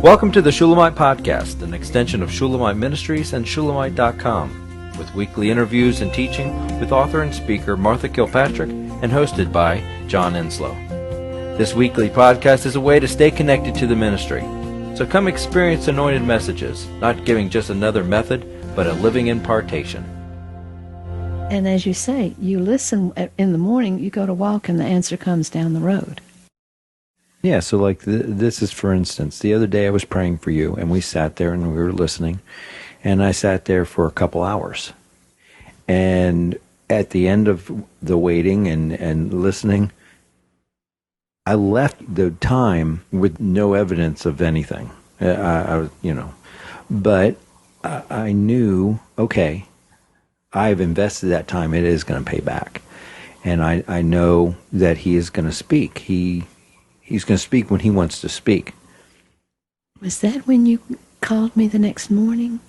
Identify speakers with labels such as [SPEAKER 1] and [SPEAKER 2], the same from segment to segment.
[SPEAKER 1] Welcome to the Shulamite Podcast, an extension of Shulamite Ministries and Shulamite.com, with weekly interviews and teaching with author and speaker Martha Kilpatrick and hosted by John Enslow. This weekly podcast is a way to stay connected to the ministry. So come experience anointed messages, not giving just another method, but a living impartation.
[SPEAKER 2] And as you say, you listen in the morning, you go to walk, and the answer comes down the road.
[SPEAKER 3] Yeah, so like this is, for instance, the other day I was praying for you, and we sat there and we were listening, and I sat there for a couple hours. And at the end of the waiting and listening, I left the time with no evidence of anything. But I knew, okay, I've invested that time. It is going to pay back. And I know that he is going to speak. He's going to speak when he wants to speak.
[SPEAKER 2] Was that when you called me the next morning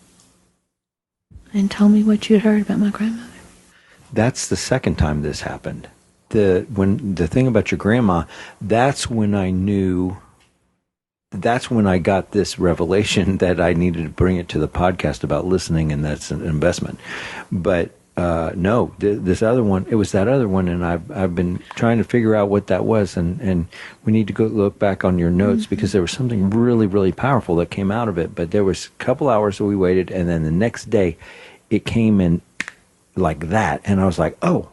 [SPEAKER 2] and told me what you'd heard about my grandmother?
[SPEAKER 3] That's the second time this happened. The thing about your grandma, that's when I knew, that's when I got this revelation that I needed to bring it to the podcast about listening, and that's an investment. But no, this other one, it was that other one, and I've been trying to figure out what that was, and we need to go look back on your notes, because there was something really, really powerful that came out of it. But there was a couple hours that we waited, and then the next day it came in like that, and I was like, oh,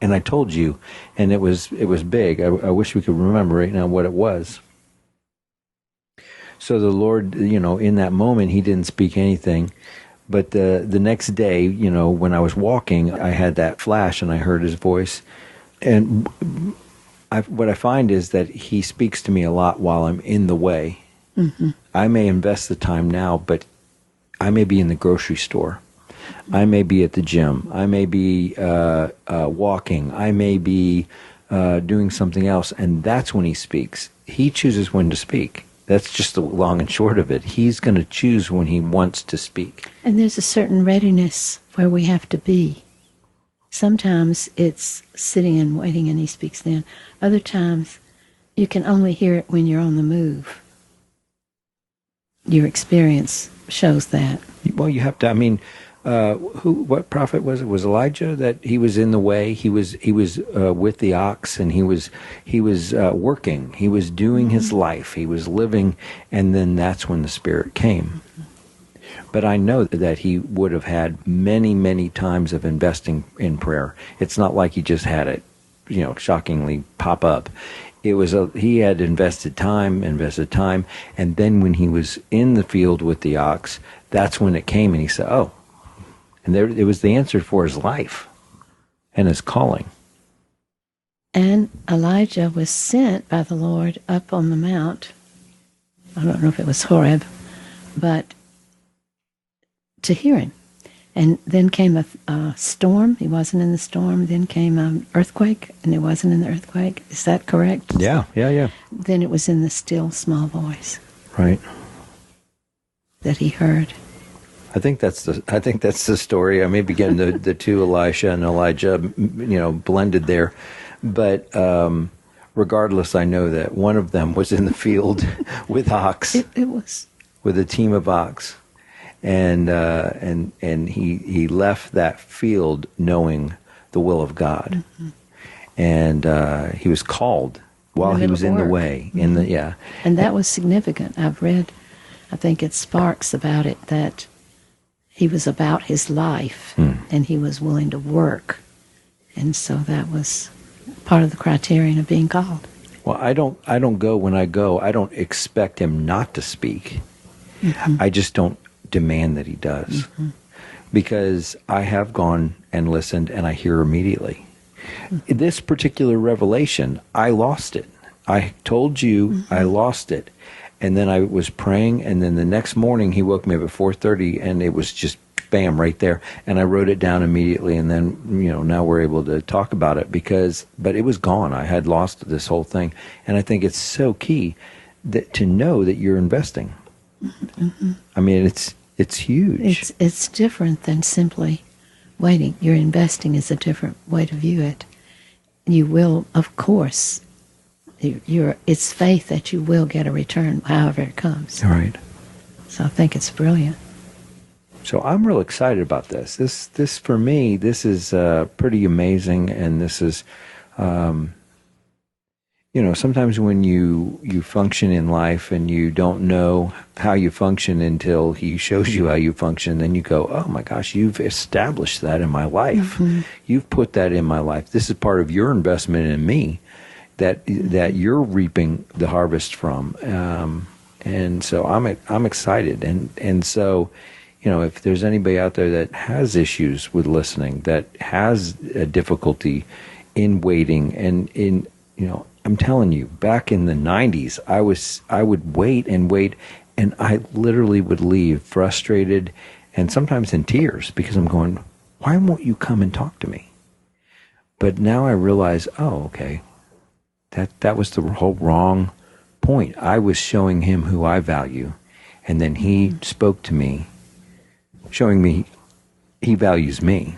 [SPEAKER 3] and I told you, and it was big. I wish we could remember right now what it was. So the Lord, in that moment, he didn't speak anything. But the next day, when I was walking, I had that flash and I heard his voice. And what I find is that he speaks to me a lot while I'm in the way. Mm-hmm. I may invest the time now, but I may be in the grocery store. I may be at the gym. I may be walking. I may be doing something else. And that's when he speaks. He chooses when to speak. That's just the long and short of it. He's going to choose when he wants to speak. And
[SPEAKER 2] there's a certain readiness where we have to be. Sometimes it's sitting and waiting and he speaks then. Other times you can only hear it when you're on the move. Your experience shows that.
[SPEAKER 3] Well, you have to, what prophet was it? Was Elijah that he was in the way? He was with the ox, and he was working. He was doing his life. He was living, and then that's when the Spirit came. But I know that he would have had many, many times of investing in prayer. It's not like he just had it, shockingly pop up. It was he had invested time, and then when he was in the field with the ox, that's when it came, and he said, oh. And there, it was the answer for his life and his calling.
[SPEAKER 2] And Elijah was sent by the Lord up on the mount. I don't know if it was Horeb, but to hear him. And then came a storm. He wasn't in the storm. Then came an earthquake, and he wasn't in the earthquake. Is that correct?
[SPEAKER 3] Yeah.
[SPEAKER 2] Then it was in the still small voice.
[SPEAKER 3] Right.
[SPEAKER 2] That he heard.
[SPEAKER 3] I think that's the story. I may be getting the two Elisha and Elijah, blended there, but regardless, I know that one of them was in the field with ox.
[SPEAKER 2] It was
[SPEAKER 3] with a team of ox, and he left that field knowing the will of God, and he was called while he was in the way.
[SPEAKER 2] And that was significant. I've read, I think it Sparks about it, that he was about his life, and he was willing to work. And so that was part of the criterion of being called.
[SPEAKER 3] Well, I don't go, when I go, I don't expect him not to speak. Mm-hmm. I just don't demand that he does. Mm-hmm. Because I have gone and listened, and I hear immediately. Mm-hmm. This particular revelation, I lost it. I told you I lost it. And then I was praying, and then the next morning he woke me up at 4:30, and it was just bam right there. And I wrote it down immediately, and then now we're able to talk about it but it was gone. I had lost this whole thing, and I think it's so key to know that you're investing. Mm-hmm. I mean, it's huge.
[SPEAKER 2] It's different than simply waiting. Your investing is a different way to view it. You will, of course, it's faith that you will get a return, however it comes.
[SPEAKER 3] All right.
[SPEAKER 2] So I think it's brilliant.
[SPEAKER 3] So I'm real excited about this. This for me, this is pretty amazing, and this is, sometimes when you function in life and you don't know how you function until he shows you how you function, then you go, oh my gosh, you've established that in my life. Mm-hmm. You've put that in my life. This is part of your investment in me that you're reaping the harvest from. And so I'm excited. And so, if there's anybody out there that has issues with listening, that has a difficulty in waiting, and I'm telling you, back in the 90s, I would wait, and I literally would leave frustrated and sometimes in tears because I'm going, why won't you come and talk to me? But now I realize, oh, okay, that was the whole wrong point. I was showing him who I value, and then he spoke to me, showing me he values me.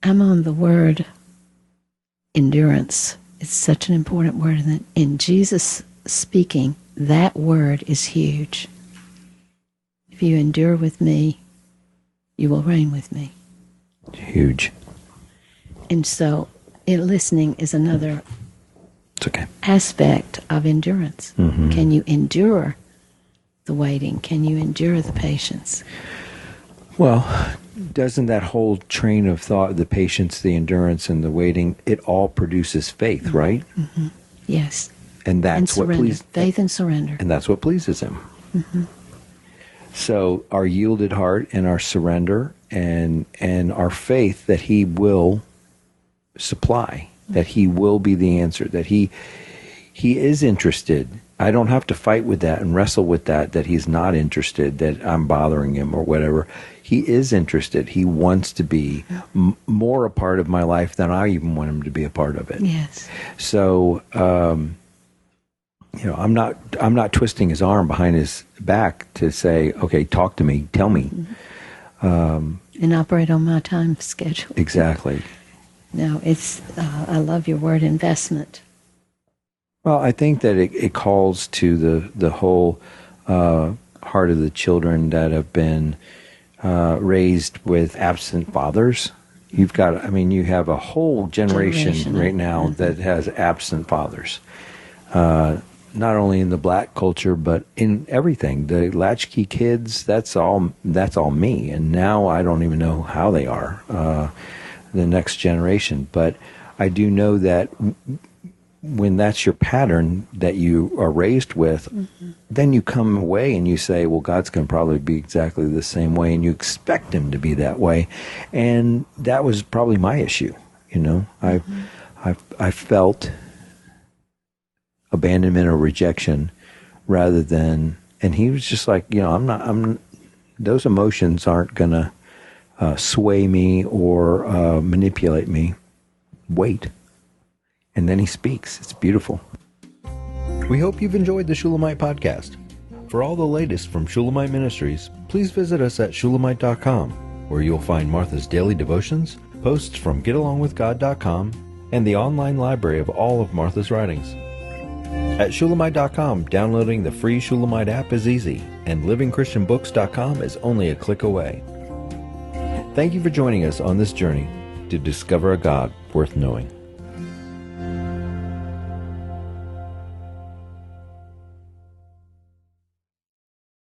[SPEAKER 2] I'm on the word endurance. It's such an important word. And in Jesus speaking, that word is huge. If you endure with me, you will reign with me.
[SPEAKER 3] Huge.
[SPEAKER 2] And so listening is another aspect of endurance. Mm-hmm. Can you endure the waiting? Can you endure the patience?
[SPEAKER 3] Well, doesn't that whole train of thought, the patience, the endurance, and the waiting, it all produces faith,
[SPEAKER 2] mm-hmm.
[SPEAKER 3] right?
[SPEAKER 2] Mm-hmm. Yes.
[SPEAKER 3] And that's what pleases
[SPEAKER 2] faith and surrender.
[SPEAKER 3] And that's what pleases him. Mm-hmm. So our yielded heart and our surrender and our faith that he will supply, that he will be the answer, that he is interested. I don't have to fight with that and wrestle with that he's not interested, that I'm bothering him or whatever. He is interested. He wants to be more a part of my life than I even want him to be a part of it.
[SPEAKER 2] Yes.
[SPEAKER 3] So, I'm not twisting his arm behind his back to say, okay, talk to me, tell me.
[SPEAKER 2] Mm-hmm. And operate on my time schedule.
[SPEAKER 3] Exactly.
[SPEAKER 2] No, it's, I love your word investment.
[SPEAKER 3] Well, I think that it calls to the whole heart of the children that have been raised with absent fathers. You have a whole generation right now mm-hmm. that has absent fathers. Not only in the black culture, but in everything. The latchkey kids, that's all me. And now I don't even know how they are, the next generation. But I do know that when that's your pattern that you are raised with, mm-hmm. then you come away and you say, well, God's going to probably be exactly the same way, and you expect him to be that way. And that was probably my issue. Mm-hmm. I felt abandonment or rejection rather than, and he was just like, those emotions aren't going to sway me or manipulate me. Wait. And then he speaks. It's beautiful.
[SPEAKER 1] We hope you've enjoyed the Shulamite podcast. For all the latest from Shulamite Ministries, please visit us at Shulamite.com, where you'll find Martha's daily devotions, posts from GetAlongWithGod.com, and the online library of all of Martha's writings. At Shulamite.com, downloading the free Shulamite app is easy, and LivingChristianBooks.com is only a click away. Thank you for joining us on this journey to discover a God worth knowing.